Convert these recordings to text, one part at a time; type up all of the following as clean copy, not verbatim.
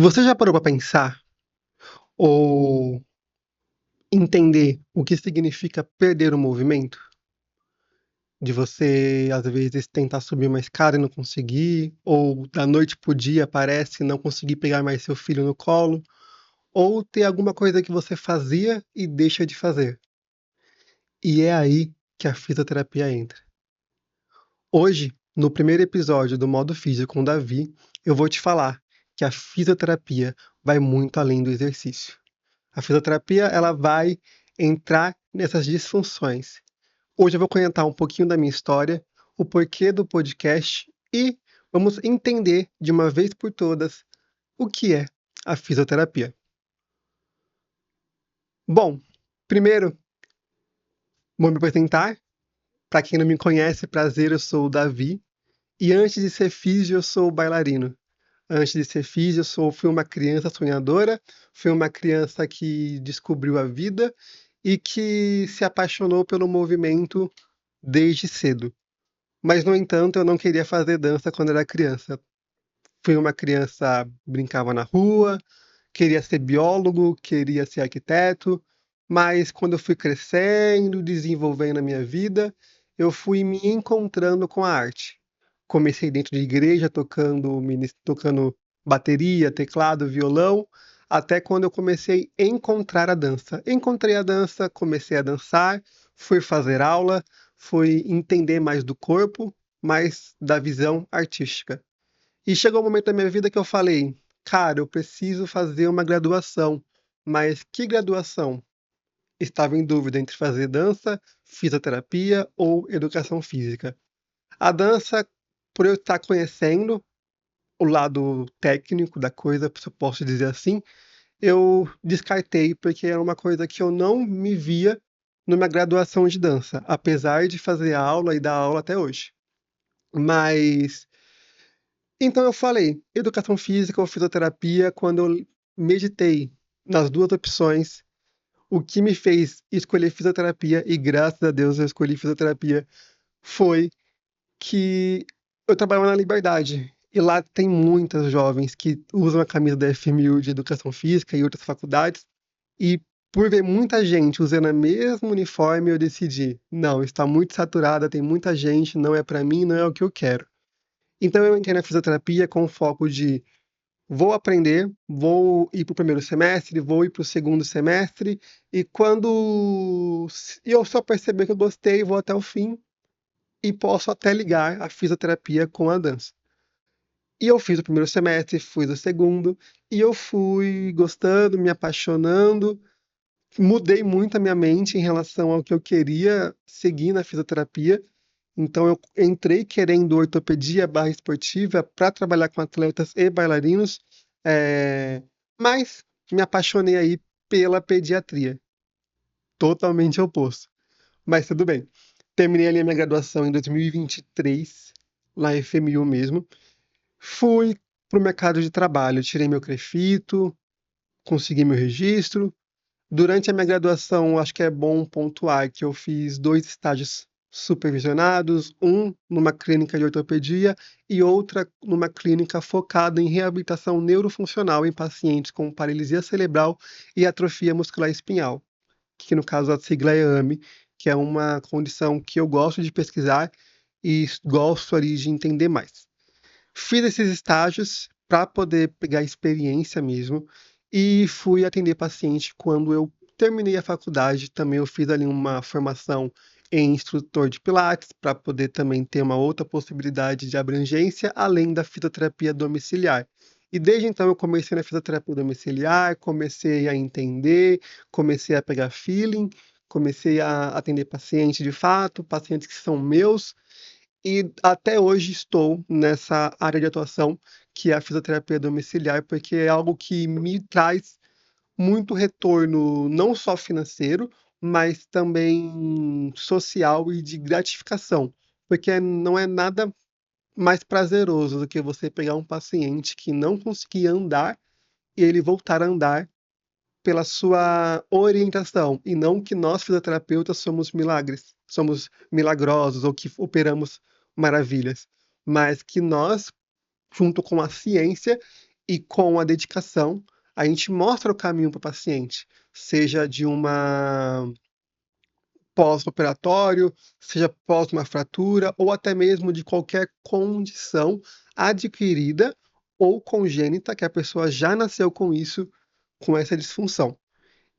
Você já parou para pensar ou entender o que significa perder o movimento? De você, às vezes, tentar subir uma escada e não conseguir, ou da noite pro dia parece não conseguir pegar mais seu filho no colo, ou ter alguma coisa que você fazia e deixa de fazer. E é aí que a fisioterapia entra. Hoje, no primeiro episódio do Modo Físico com o Davi, eu vou te falar que a fisioterapia vai muito além do exercício. A fisioterapia, ela vai entrar nessas disfunções. Hoje eu vou contar um pouquinho da minha história, o porquê do podcast e vamos entender de uma vez por todas o que é a fisioterapia. Bom, primeiro vou me apresentar. Para quem não me conhece, prazer, eu sou o Davi. E antes de ser físio, eu sou bailarino. Antes de ser físio, fui uma criança sonhadora, fui uma criança que descobriu a vida e que se apaixonou pelo movimento desde cedo. Mas, no entanto, eu não queria fazer dança quando era criança. Fui uma criança, brincava na rua, queria ser biólogo, queria ser arquiteto, mas quando eu fui crescendo, desenvolvendo a minha vida, eu fui me encontrando com a arte. Comecei dentro de igreja tocando bateria, teclado, violão, até quando eu comecei a encontrar a dança. Encontrei a dança, comecei a dançar, fui fazer aula, fui entender mais do corpo, mais da visão artística. E chegou um momento da minha vida que eu falei, cara, eu preciso fazer uma graduação. Mas que graduação? Estava em dúvida entre fazer dança, fisioterapia ou educação física. A dança, por eu estar conhecendo o lado técnico da coisa, se eu posso dizer assim, eu descartei porque era uma coisa que eu não me via numa graduação de dança, apesar de fazer aula e dar aula até hoje. Mas então eu falei, educação física ou fisioterapia, quando eu meditei nas duas opções, o que me fez escolher fisioterapia, e graças a Deus eu escolhi fisioterapia, foi que eu trabalhava na Liberdade. E lá tem muitas jovens que usam a camisa da FMU de Educação Física e outras faculdades. E por ver muita gente usando o mesmo uniforme, eu decidi, não, está muito saturada, tem muita gente, não é para mim, não é o que eu quero. Então eu entrei na fisioterapia com o foco de vou aprender, vou ir para o primeiro semestre, vou ir para o segundo semestre, e eu só perceber que eu gostei, vou até o fim e posso até ligar a fisioterapia com a dança. E eu fiz o primeiro semestre, fiz o segundo, e eu fui gostando, me apaixonando, mudei muito a minha mente em relação ao que eu queria seguir na fisioterapia. Então eu entrei querendo ortopedia barra esportiva para trabalhar com atletas e bailarinos, eh, mas me apaixonei aí pela pediatria, totalmente oposto. Mas tudo bem. Terminei ali a minha graduação em 2023, na FMU mesmo. Fui para o mercado de trabalho, tirei meu crefito, consegui meu registro. Durante a minha graduação, acho que é bom pontuar que eu fiz 2 estágios supervisionados, um numa clínica de ortopedia e outra numa clínica focada em reabilitação neurofuncional em pacientes com paralisia cerebral e atrofia muscular espinhal, que no caso a sigla é AME, que é uma condição que eu gosto de pesquisar e gosto ali de entender mais. Fiz esses estágios para poder pegar experiência mesmo e fui atender paciente quando eu terminei a faculdade. Também eu fiz ali uma formação em instrutor de Pilates para poder também ter uma outra possibilidade de abrangência além da fisioterapia domiciliar. E desde então eu comecei na fisioterapia domiciliar, comecei a entender, comecei a pegar feeling, comecei a atender pacientes de fato, pacientes que são meus, e até hoje estou nessa área de atuação, que é a fisioterapia domiciliar, porque é algo que me traz muito retorno, não só financeiro, mas também social e de gratificação, porque não é nada mais prazeroso do que você pegar um paciente que não conseguia andar e ele voltar a andar pela sua orientação, e não que nós fisioterapeutas somos milagres, somos milagrosos ou que operamos maravilhas, mas que nós, junto com a ciência e com a dedicação, a gente mostra o caminho para o paciente, seja de uma pós-operatório, seja pós uma fratura, ou até mesmo de qualquer condição adquirida ou congênita, que a pessoa já nasceu com isso, com essa disfunção.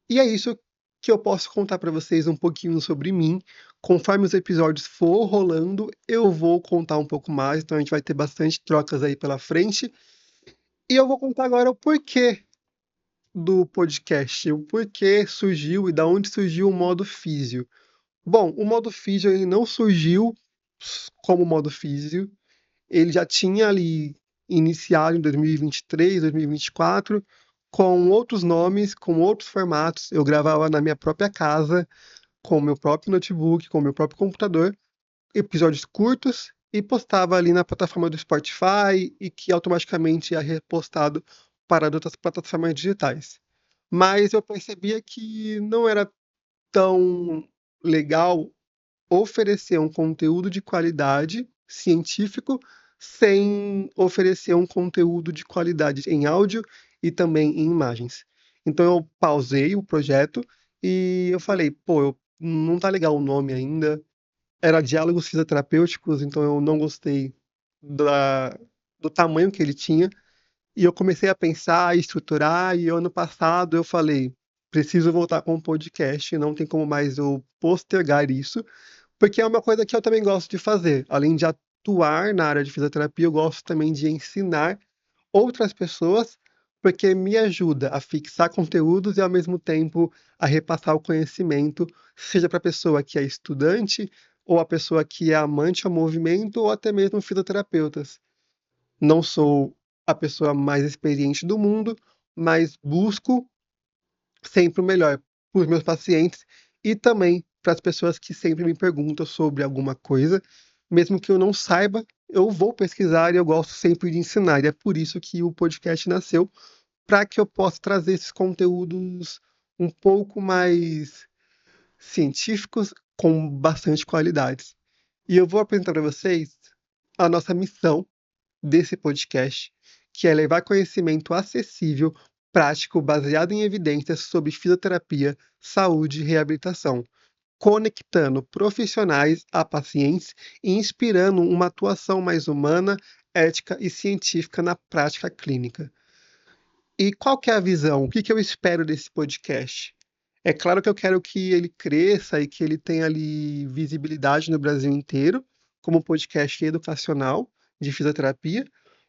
E é isso que eu posso contar para vocês um pouquinho sobre mim. Conforme os episódios for rolando, eu vou contar um pouco mais, então a gente vai ter bastante trocas aí pela frente. E eu vou contar agora o porquê do podcast, o porquê surgiu e da onde surgiu o modo físio. Bom, o modo físio ele não surgiu como modo físio, ele já tinha ali iniciado em 2023, 2024, com outros nomes, com outros formatos. Eu gravava na minha própria casa, com o meu próprio notebook, com o meu próprio computador, episódios curtos e postava ali na plataforma do Spotify e que automaticamente é repostado para outras plataformas digitais. Mas eu percebia que não era tão legal oferecer um conteúdo de qualidade científico sem oferecer um conteúdo de qualidade em áudio e também em imagens. Então eu pausei o projeto e eu falei, pô, não tá legal o nome ainda. Era Diálogos Fisioterapêuticos, então eu não gostei da, do tamanho que ele tinha. E eu comecei a pensar, a estruturar, e ano passado eu falei, preciso voltar com o podcast, não tem como mais eu postergar isso, porque é uma coisa que eu também gosto de fazer. Além de atuar na área de fisioterapia, eu gosto também de ensinar outras pessoas, porque me ajuda a fixar conteúdos e ao mesmo tempo a repassar o conhecimento, seja para a pessoa que é estudante, ou a pessoa que é amante ao movimento, ou até mesmo fisioterapeutas. Não sou a pessoa mais experiente do mundo, mas busco sempre o melhor para os meus pacientes e também para as pessoas que sempre me perguntam sobre alguma coisa. Mesmo que eu não saiba, eu vou pesquisar e eu gosto sempre de ensinar. E é por isso que o podcast nasceu, para que eu possa trazer esses conteúdos um pouco mais científicos, com bastante qualidade. E eu vou apresentar para vocês a nossa missão desse podcast, que é levar conhecimento acessível, prático, baseado em evidências sobre fisioterapia, saúde e reabilitação, conectando profissionais a pacientes e inspirando uma atuação mais humana, ética e científica na prática clínica. E qual que é a visão? O que que eu espero desse podcast? É claro que eu quero que ele cresça e que ele tenha ali visibilidade no Brasil inteiro, como um podcast educacional de fisioterapia,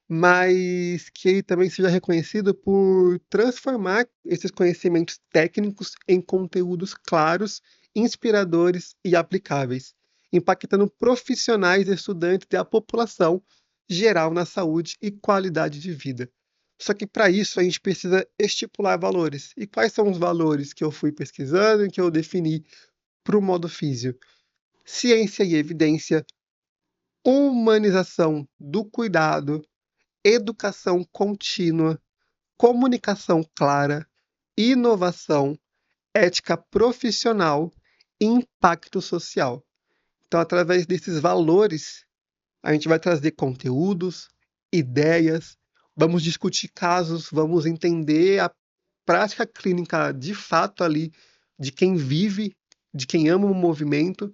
mas que ele também seja reconhecido por transformar esses conhecimentos técnicos em conteúdos claros, inspiradores e aplicáveis, impactando profissionais, estudantes e a população geral na saúde e qualidade de vida. Só que para isso a gente precisa estipular valores. E quais são os valores que eu fui pesquisando e que eu defini para o modo físio? Ciência e evidência, humanização do cuidado, educação contínua, comunicação clara, inovação, ética profissional e impacto social. Então, através desses valores, a gente vai trazer conteúdos, ideias, vamos discutir casos, vamos entender a prática clínica de fato ali, de quem vive, de quem ama o movimento,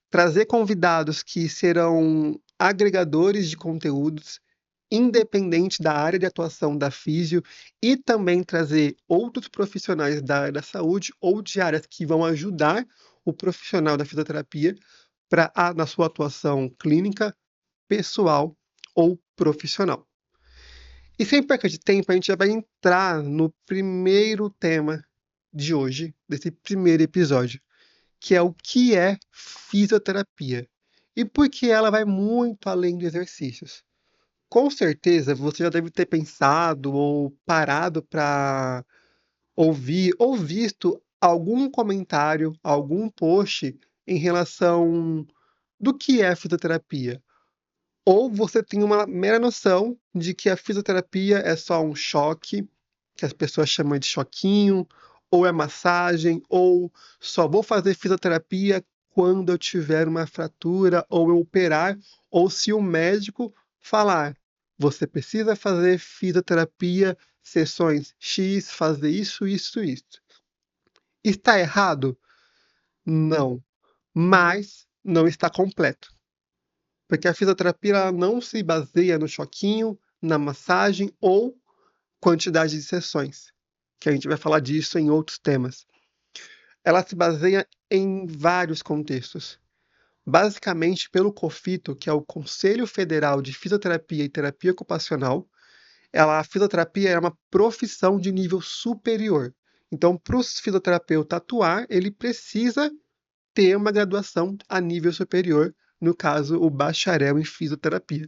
trazer convidados que serão agregadores de conteúdos, independente da área de atuação da físio, e também trazer outros profissionais da área da saúde ou de áreas que vão ajudar o profissional da fisioterapia na sua atuação clínica, pessoal ou profissional. E sem perca de tempo, a gente já vai entrar no primeiro tema de hoje, desse primeiro episódio, que é o que é fisioterapia e por que ela vai muito além de exercícios. Com certeza você já deve ter pensado ou parado para ouvir ou visto algum comentário, algum post em relação do que é fisioterapia. Ou você tem uma mera noção de que a fisioterapia é só um choque, que as pessoas chamam de choquinho, ou é massagem, ou só vou fazer fisioterapia quando eu tiver uma fratura, ou eu operar, ou se o médico falar, você precisa fazer fisioterapia, sessões X, fazer isso, isso, isso. Está errado? Não, mas não está completo. Porque a fisioterapia ela não se baseia no choquinho, na massagem ou quantidade de sessões, que a gente vai falar disso em outros temas. Ela se baseia em vários contextos. Basicamente, pelo COFITO, que é o Conselho Federal de Fisioterapia e Terapia Ocupacional, a fisioterapia é uma profissão de nível superior. Então, para o fisioterapeuta atuar, ele precisa ter uma graduação a nível superior, no caso, o bacharel em fisioterapia,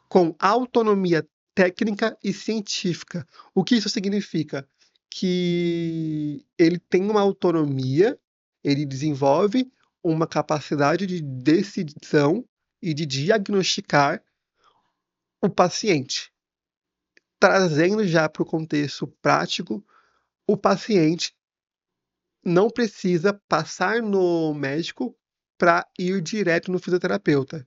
com autonomia técnica e científica. O que isso significa? Que ele tem uma autonomia, ele desenvolve uma capacidade de decisão e de diagnosticar o paciente, trazendo já para o contexto prático, o paciente não precisa passar no médico para ir direto no fisioterapeuta.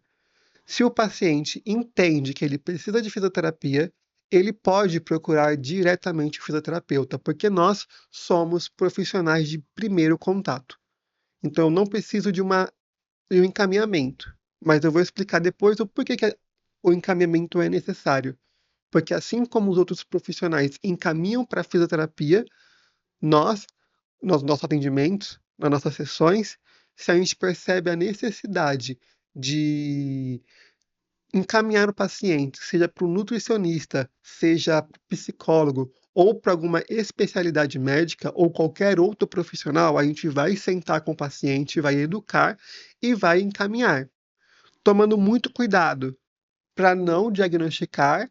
Se o paciente entende que ele precisa de fisioterapia, ele pode procurar diretamente o fisioterapeuta, porque nós somos profissionais de primeiro contato. Então, eu não preciso de um encaminhamento, mas eu vou explicar depois o porquê que o encaminhamento é necessário. Porque assim como os outros profissionais encaminham para a fisioterapia, nós, nos nossos atendimentos, nas nossas sessões, se a gente percebe a necessidade de encaminhar o paciente, seja para o nutricionista, seja para o psicólogo ou para alguma especialidade médica ou qualquer outro profissional, a gente vai sentar com o paciente, vai educar e vai encaminhar, tomando muito cuidado para não diagnosticar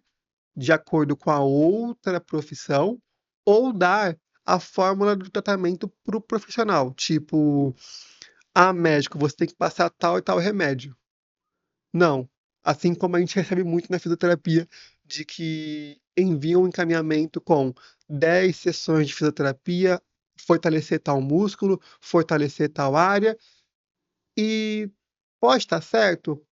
de acordo com a outra profissão ou dar a fórmula do tratamento para o profissional, tipo, médico, você tem que passar tal e tal remédio. Não. Assim como a gente recebe muito na fisioterapia, de que enviam um encaminhamento com 10 sessões de fisioterapia, fortalecer tal músculo, fortalecer tal área, e pode estar certo?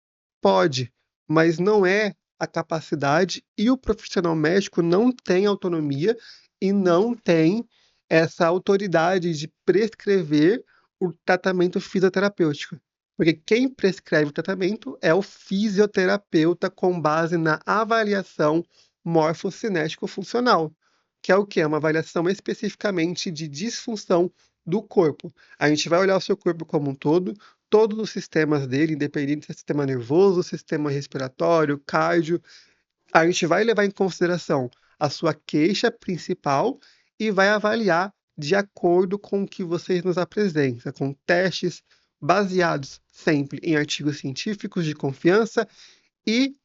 Pode, mas não é a capacidade e o profissional médico não tem autonomia e não tem essa autoridade de prescrever o tratamento fisioterapêutico. Porque quem prescreve o tratamento é o fisioterapeuta com base na avaliação morfocinético-funcional, que é o que? É uma avaliação especificamente de disfunção do corpo. A gente vai olhar o seu corpo como um todo, todos os sistemas dele, independente se é sistema nervoso, sistema respiratório, cardio, a gente vai levar em consideração a sua queixa principal e vai avaliar de acordo com o que você nos apresenta, com testes baseados sempre em artigos científicos de confiança e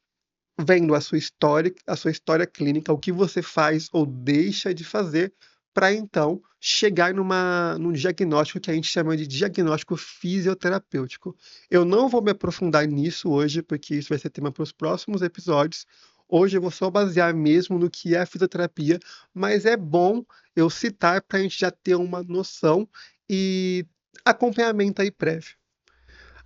vendo a sua história clínica, o que você faz ou deixa de fazer, para então chegar num diagnóstico que a gente chama de diagnóstico fisioterapêutico. Eu não vou me aprofundar nisso hoje, porque isso vai ser tema para os próximos episódios. Hoje eu vou só basear mesmo no que é a fisioterapia, mas é bom eu citar para a gente já ter uma noção e acompanhamento aí prévio.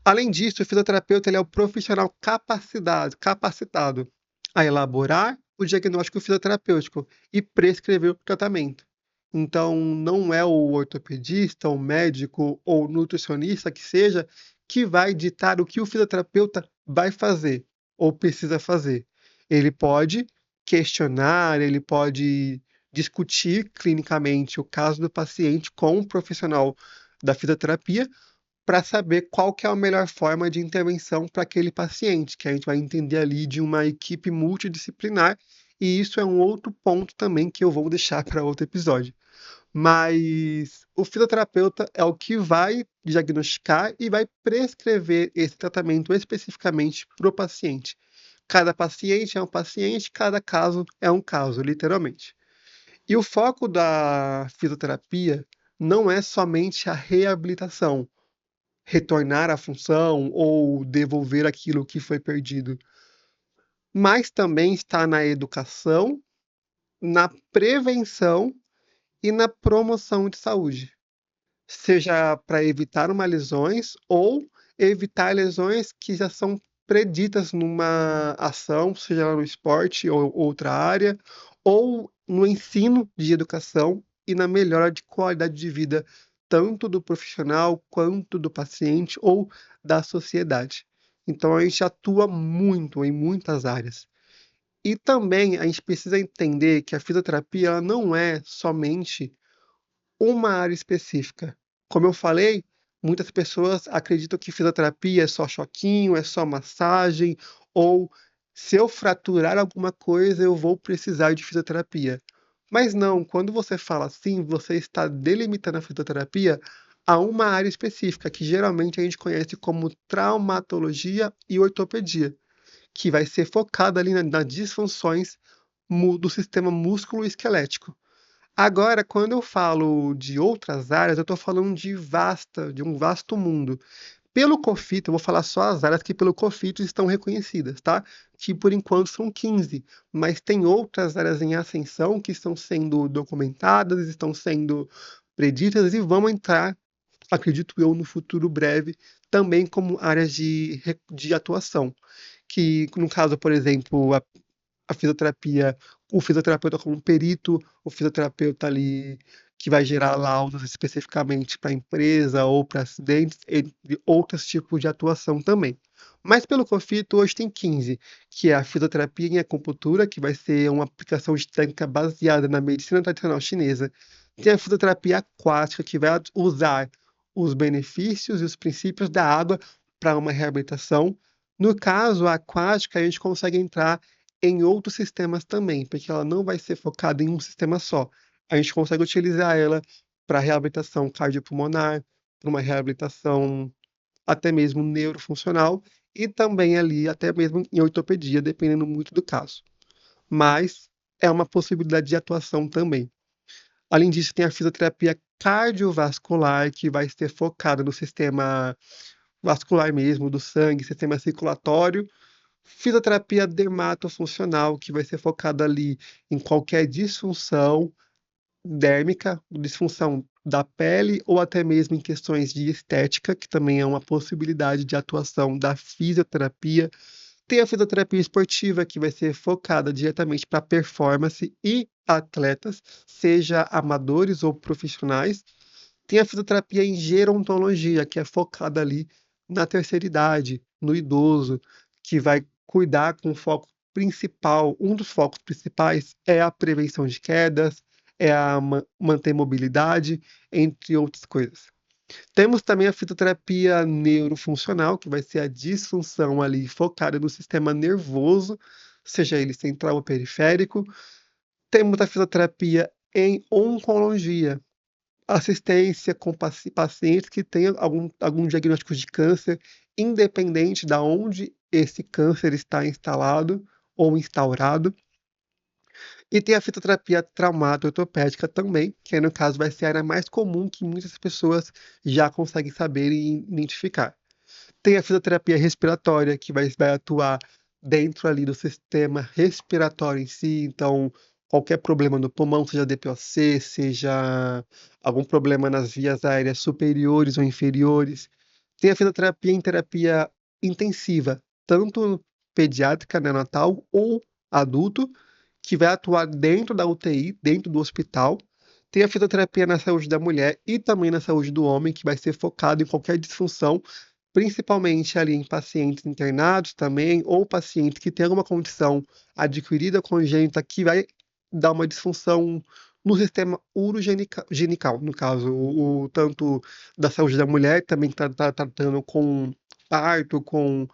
Além disso, o fisioterapeuta ele é o profissional capacitado a elaborar o diagnóstico fisioterapêutico e prescrever o tratamento. Então, não é o ortopedista, o médico ou nutricionista que seja que vai ditar o que o fisioterapeuta vai fazer ou precisa fazer. Ele pode questionar, ele pode discutir clinicamente o caso do paciente com o profissional da fisioterapia para saber qual que é a melhor forma de intervenção para aquele paciente, que a gente vai entender ali de uma equipe multidisciplinar, e isso é um outro ponto também que eu vou deixar para outro episódio. Mas o fisioterapeuta é o que vai diagnosticar e vai prescrever esse tratamento especificamente para o paciente. Cada paciente é um paciente, cada caso é um caso, literalmente. E o foco da fisioterapia não é somente a reabilitação, retornar à função ou devolver aquilo que foi perdido, mas também está na educação, na prevenção e na promoção de saúde, seja para evitar uma lesões ou evitar lesões que já são preditas numa ação, seja lá no esporte ou outra área, ou no ensino de educação e na melhora de qualidade de vida, tanto do profissional quanto do paciente ou da sociedade. Então, a gente atua muito em muitas áreas. E também a gente precisa entender que a fisioterapia ela não é somente uma área específica. Como eu falei, muitas pessoas acreditam que fisioterapia é só choquinho, é só massagem, ou se eu fraturar alguma coisa, eu vou precisar de fisioterapia. Mas não, quando você fala assim, você está delimitando a fisioterapia a uma área específica, que geralmente a gente conhece como traumatologia e ortopedia, que vai ser focada ali nas disfunções do sistema músculo-esquelético. Agora, quando eu falo de outras áreas, eu estou falando de um vasto mundo. Pelo COFIT, eu vou falar só as áreas que pelo COFIT estão reconhecidas, tá? Que por enquanto são 15, mas tem outras áreas em ascensão que estão sendo documentadas, estão sendo preditas e vão entrar, acredito eu, no futuro breve, também como áreas de atuação. Que, no caso, por exemplo, a fisioterapia, o fisioterapeuta como perito, o fisioterapeuta ali que vai gerar laudos especificamente para a empresa ou para acidentes, entre outros tipos de atuação também. Mas pelo COFIT, hoje tem 15, que é a fisioterapia em acupuntura, que vai ser uma aplicação de técnica baseada na medicina tradicional chinesa. Tem a fisioterapia aquática, que vai usar os benefícios e os princípios da água para uma reabilitação. No caso, a aquática, a gente consegue entrar em outros sistemas também, porque ela não vai ser focada em um sistema só. A gente consegue utilizar ela para reabilitação cardiopulmonar, para uma reabilitação até mesmo neurofuncional e também ali até mesmo em ortopedia, dependendo muito do caso. Mas é uma possibilidade de atuação também. Além disso, tem a fisioterapia cardiovascular, que vai ser focada no sistema vascular mesmo, do sangue, sistema circulatório. Fisioterapia dermatofuncional, que vai ser focada ali em qualquer disfunção dérmica, disfunção da pele ou até mesmo em questões de estética, que também é uma possibilidade de atuação da fisioterapia. Tem a fisioterapia esportiva, que vai ser focada diretamente para performance e atletas, seja amadores ou profissionais. Tem a fisioterapia em gerontologia, que é focada ali na terceira idade, no idoso, que vai cuidar com foco principal, um dos focos principais é a prevenção de quedas, é a manter mobilidade, entre outras coisas. Temos também a fitoterapia neurofuncional, que vai ser a disfunção ali focada no sistema nervoso, seja ele central ou periférico. Temos a fisioterapia em oncologia, assistência com pacientes que tenham algum diagnóstico de câncer, independente de onde esse câncer está instalado ou instaurado. E tem a fitoterapia traumato-ortopédica também, que aí, no caso vai ser a área mais comum que muitas pessoas já conseguem saber e identificar. Tem a fisioterapia respiratória, que vai atuar dentro ali do sistema respiratório em si, então qualquer problema no pulmão, seja DPOC, seja algum problema nas vias aéreas superiores ou inferiores. Tem a fisioterapia em terapia intensiva, tanto pediátrica, neonatal ou adulto, que vai atuar dentro da UTI, dentro do hospital. Tem a fisioterapia na saúde da mulher e também na saúde do homem, que vai ser focado em qualquer disfunção, principalmente ali em pacientes internados também, ou pacientes que têm alguma condição adquirida congênita que vai dar uma disfunção no sistema urogenital, no caso, tanto da saúde da mulher, também que está tratando com parto, com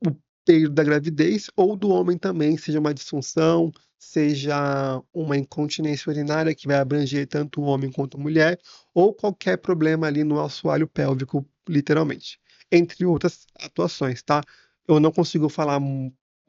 o período da gravidez, ou do homem também, seja uma disfunção, seja uma incontinência urinária que vai abranger tanto o homem quanto a mulher, ou qualquer problema ali no assoalho pélvico, literalmente, entre outras atuações, tá? Eu não consigo falar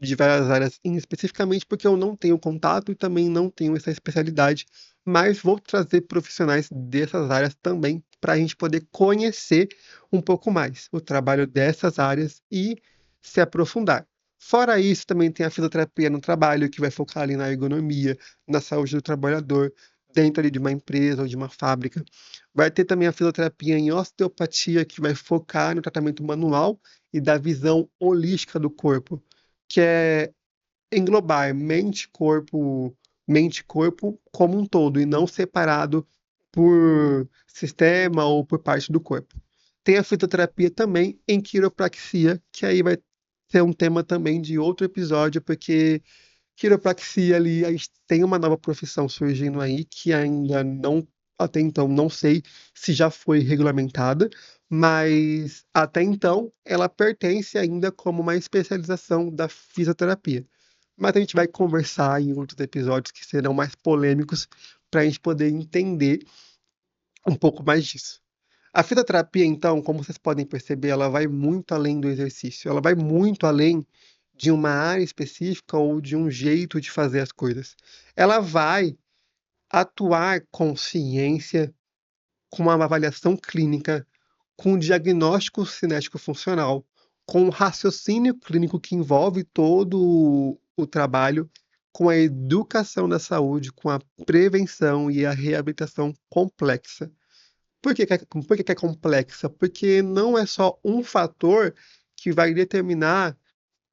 de várias áreas especificamente porque eu não tenho contato e também não tenho essa especialidade, mas vou trazer profissionais dessas áreas também para a gente poder conhecer um pouco mais o trabalho dessas áreas e se aprofundar. Fora isso, também tem a fisioterapia no trabalho, que vai focar ali na ergonomia, na saúde do trabalhador, dentro ali de uma empresa ou de uma fábrica. Vai ter também a fisioterapia em osteopatia, que vai focar no tratamento manual e da visão holística do corpo, que é englobar mente e corpo como um todo, e não separado por sistema ou por parte do corpo. Tem a fitoterapia também em quiropraxia, que aí vai ser um tema também de outro episódio, porque quiropraxia ali, a gente tem uma nova profissão surgindo aí que ainda não, até então, não sei se já foi regulamentada, mas até então ela pertence ainda como uma especialização da fisioterapia. Mas a gente vai conversar em outros episódios que serão mais polêmicos para a gente poder entender um pouco mais disso. A fitoterapia, então, como vocês podem perceber, ela vai muito além do exercício, ela vai muito além de uma área específica ou de um jeito de fazer as coisas. Ela vai atuar com ciência, com uma avaliação clínica, com um diagnóstico cinético funcional, com um raciocínio clínico que envolve todo o trabalho, com a educação da saúde, com a prevenção e a reabilitação complexa. Por que que é complexa? Porque não é só um fator que vai determinar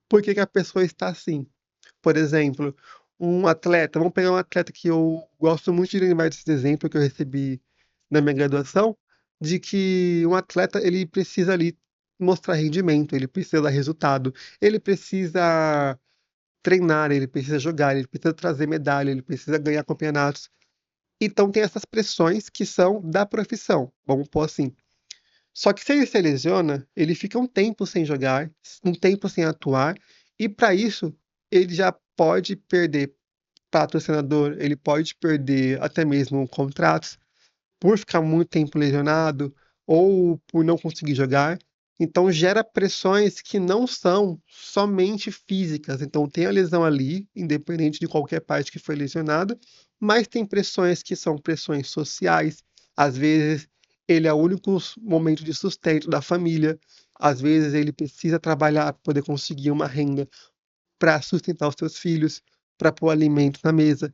por que que a pessoa está assim. Por exemplo, um atleta, vamos pegar um atleta que eu gosto muito de lembrar desse exemplo que eu recebi na minha graduação, de que um atleta ele precisa ali mostrar rendimento, ele precisa dar resultado, ele precisa treinar, ele precisa jogar, ele precisa trazer medalha, ele precisa ganhar campeonatos. Então tem essas pressões que são da profissão, vamos pôr assim. Só que se ele se lesiona, ele fica um tempo sem jogar, um tempo sem atuar, e para isso ele já pode perder patrocinador, ele pode perder até mesmo contratos por ficar muito tempo lesionado ou por não conseguir jogar. Então gera pressões que não são somente físicas. Então tem a lesão ali, independente de qualquer parte que foi lesionada, mas tem pressões que são pressões sociais. Às vezes ele é o único momento de sustento da família. Às vezes ele precisa trabalhar para poder conseguir uma renda para sustentar os seus filhos, para pôr alimento na mesa.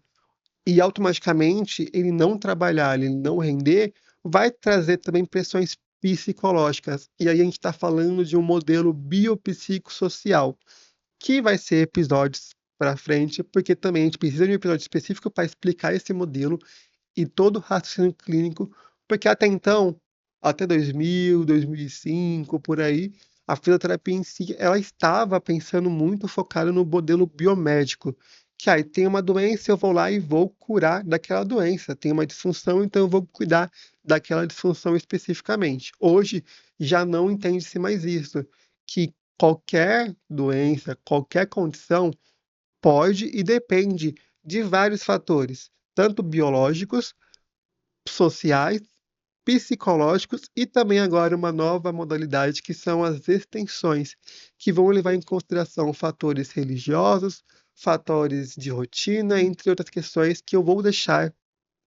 E automaticamente ele não trabalhar, ele não render, vai trazer também pressões psicológicas. E aí a gente está falando de um modelo biopsicossocial, que vai ser episódios para frente, porque também a gente precisa de um episódio específico para explicar esse modelo e todo o raciocínio clínico, porque até então, até 2000, 2005, por aí, a fisioterapia em si, ela estava pensando muito focada no modelo biomédico, que aí tem uma doença, eu vou lá e vou curar daquela doença. Tem uma disfunção, então eu vou cuidar daquela disfunção especificamente. Hoje já não entende-se mais isso, que qualquer doença, qualquer condição pode e depende de vários fatores, tanto biológicos, sociais, psicológicos e também agora uma nova modalidade que são as extensões, que vão levar em consideração fatores religiosos, fatores de rotina, entre outras questões que eu vou deixar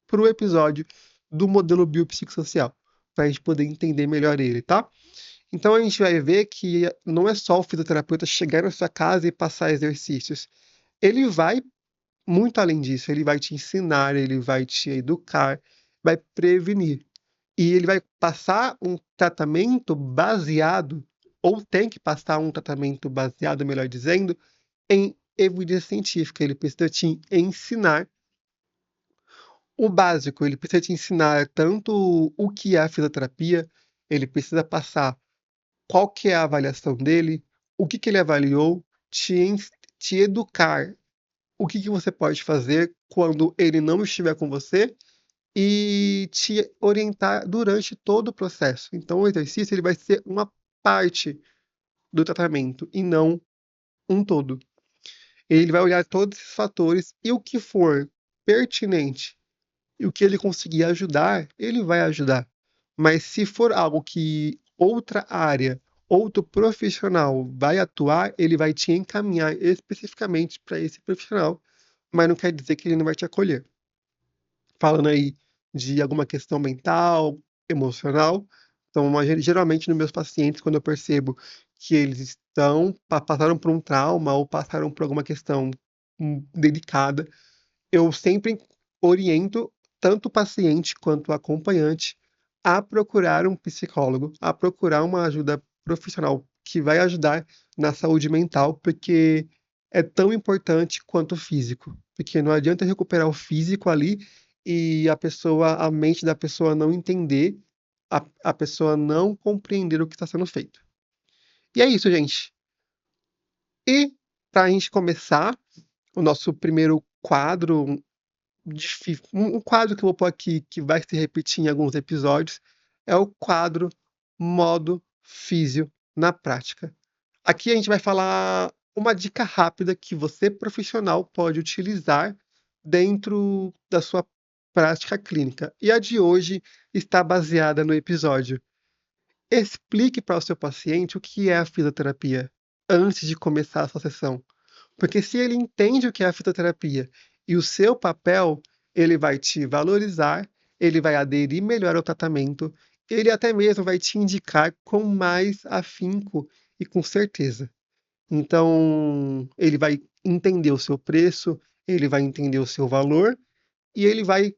para o episódio do modelo biopsicossocial, para a gente poder entender melhor ele, tá? Então a gente vai ver que não é só o fisioterapeuta chegar na sua casa e passar exercícios. Ele vai muito além disso, ele vai te ensinar, ele vai te educar, vai prevenir. E ele vai passar um tratamento baseado, ou tem que passar um tratamento baseado, melhor dizendo, em evidência científica. Ele precisa te ensinar o básico, ele precisa te ensinar tanto o que é a fisioterapia, ele precisa passar qual que é a avaliação dele, o que que ele avaliou, te educar o que que você pode fazer quando ele não estiver com você e te orientar durante todo o processo. Então, o exercício ele vai ser uma parte do tratamento e não um todo. Ele vai olhar todos esses fatores e o que for pertinente e o que ele conseguir ajudar, ele vai ajudar. Mas se for algo que outra área, outro profissional vai atuar, ele vai te encaminhar especificamente para esse profissional, mas não quer dizer que ele não vai te acolher. Falando aí de alguma questão mental, emocional. Então, geralmente nos meus pacientes, quando eu percebo que eles passaram por um trauma ou passaram por alguma questão delicada, eu sempre oriento tanto o paciente quanto o acompanhante a procurar um psicólogo, a procurar uma ajuda profissional que vai ajudar na saúde mental, porque é tão importante quanto o físico. Porque não adianta recuperar o físico ali e a mente da pessoa não entender, a pessoa não compreender o que está sendo feito. E é isso, gente. E para a gente começar o nosso primeiro quadro, um quadro que eu vou pôr aqui que vai se repetir em alguns episódios, é o quadro modo físio na prática. Aqui a gente vai falar uma dica rápida que você, profissional, pode utilizar dentro da sua prática clínica. E a de hoje está baseada no episódio: explique para o seu paciente o que é a fisioterapia antes de começar a sua sessão. Porque se ele entende o que é a fitoterapia e o seu papel, ele vai te valorizar, ele vai aderir melhor ao tratamento, ele até mesmo vai te indicar com mais afinco e com certeza. Então, ele vai entender o seu preço, ele vai entender o seu valor e ele vai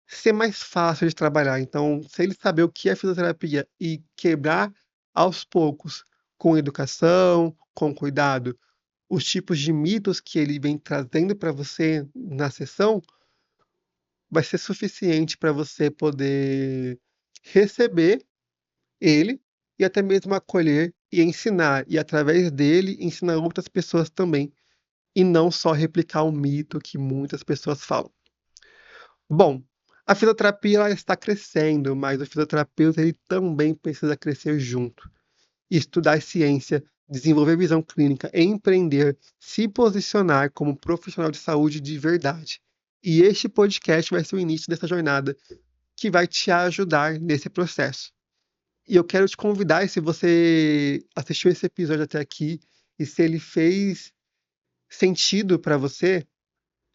ser mais fácil de trabalhar. Então, se ele saber o que é fisioterapia e quebrar aos poucos, com educação, com cuidado, os tipos de mitos que ele vem trazendo para você na sessão, vai ser suficiente para você poder receber ele e até mesmo acolher e ensinar, e através dele ensinar outras pessoas também, e não só replicar o mito que muitas pessoas falam. Bom, a fisioterapia ela está crescendo, mas o fisioterapeuta ele também precisa crescer junto. Estudar ciência, desenvolver visão clínica, empreender, se posicionar como profissional de saúde de verdade. E este podcast vai ser o início dessa jornada que vai te ajudar nesse processo. E eu quero te convidar, e se você assistiu esse episódio até aqui e se ele fez sentido para você,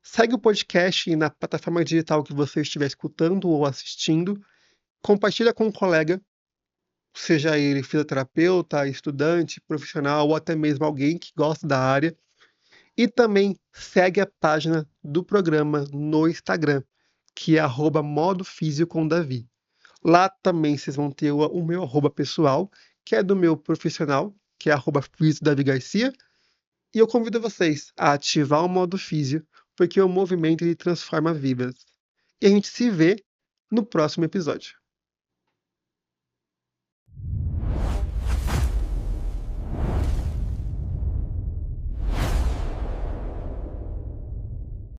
segue o podcast na plataforma digital que você estiver escutando ou assistindo, compartilha com um colega, seja ele fisioterapeuta, estudante, profissional ou até mesmo alguém que gosta da área. E também segue a página do programa no Instagram, que é @modofisiocomdavi. Lá também vocês vão ter o meu arroba pessoal, que é do meu profissional, que é @fisiodavigarcia. E eu convido vocês a ativar o modo físio, porque o movimento ele transforma vidas. E a gente se vê no próximo episódio.